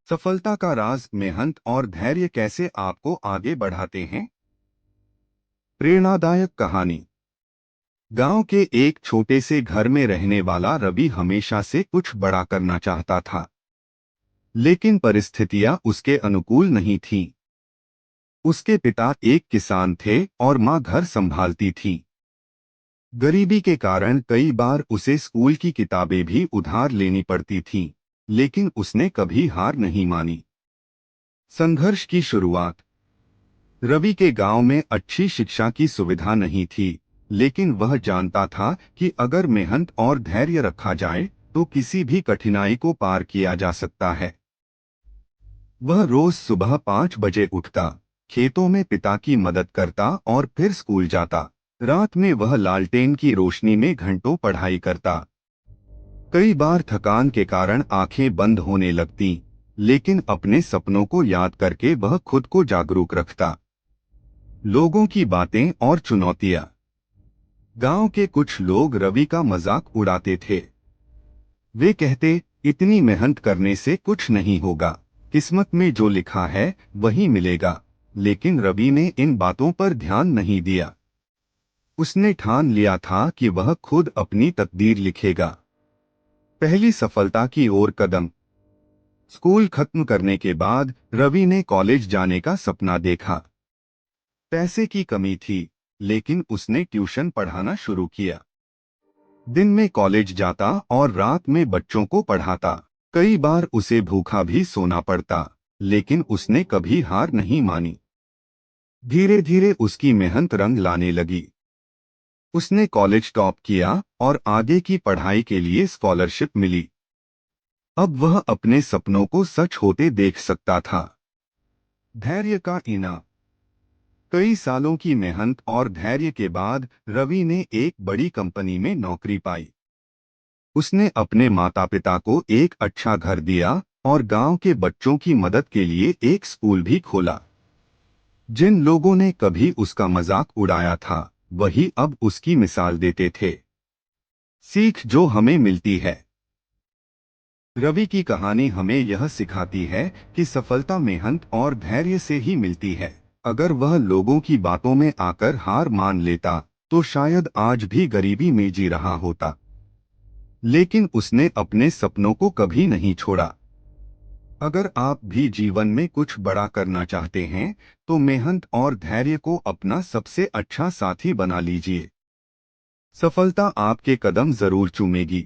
सफलता का राज मेहनत और धैर्य कैसे आपको आगे बढ़ाते हैं। प्रेरणादायक कहानी। गांव के एक छोटे से घर में रहने वाला रवि हमेशा से कुछ बड़ा करना चाहता था, लेकिन परिस्थितियां उसके अनुकूल नहीं थीं। उसके पिता एक किसान थे और मां घर संभालती थी। गरीबी के कारण कई बार उसे स्कूल की किताबें भी उधार लेनी पड़ती थीं, लेकिन उसने कभी हार नहीं मानी। संघर्ष की शुरुआत। रवि के गांव में अच्छी शिक्षा की सुविधा नहीं थी, लेकिन वह जानता था कि अगर मेहनत और धैर्य रखा जाए तो किसी भी कठिनाई को पार किया जा सकता है। वह रोज सुबह 5 बजे उठता, खेतों में पिता की मदद करता और फिर स्कूल जाता। रात में वह लालटेन की रोशनी में घंटों पढ़ाई करता। कई बार थकान के कारण आंखें बंद होने लगती, लेकिन अपने सपनों को याद करके वह खुद को जागरूक रखता। लोगों की बातें और चुनौतियां। गांव के कुछ लोग रवि का मजाक उड़ाते थे। वे कहते, इतनी मेहनत करने से कुछ नहीं होगा, किस्मत में जो लिखा है वही मिलेगा। लेकिन रवि ने इन बातों पर ध्यान नहीं दिया। उसने ठान लिया था कि वह खुद अपनी तकदीर लिखेगा। पहली सफलता की ओर कदम। स्कूल खत्म करने के बाद रवि ने कॉलेज जाने का सपना देखा। पैसे की कमी थी, लेकिन उसने ट्यूशन पढ़ाना शुरू किया। दिन में कॉलेज जाता और रात में बच्चों को पढ़ाता। कई बार उसे भूखा भी सोना पड़ता, लेकिन उसने कभी हार नहीं मानी। धीरे धीरे उसकी मेहनत रंग लाने लगी। उसने कॉलेज टॉप किया और आगे की पढ़ाई के लिए स्कॉलरशिप मिली। अब वह अपने सपनों को सच होते देख सकता था। धैर्य का इनाम। कई सालों की मेहनत और धैर्य के बाद रवि ने एक बड़ी कंपनी में नौकरी पाई। उसने अपने माता पिता को एक अच्छा घर दिया और गांव के बच्चों की मदद के लिए एक स्कूल भी खोला। जिन लोगों ने कभी उसका मजाक उड़ाया था, वही अब उसकी मिसाल देते थे। सीख जो हमें मिलती है। रवि की कहानी हमें यह सिखाती है कि सफलता मेहनत और धैर्य से ही मिलती है। अगर वह लोगों की बातों में आकर हार मान लेता, तो शायद आज भी गरीबी में जी रहा होता। लेकिन उसने अपने सपनों को कभी नहीं छोड़ा। अगर आप भी जीवन में कुछ बड़ा करना चाहते हैं, तो मेहनत और धैर्य को अपना सबसे अच्छा साथी बना लीजिए। सफलता आपके कदम जरूर चूमेगी।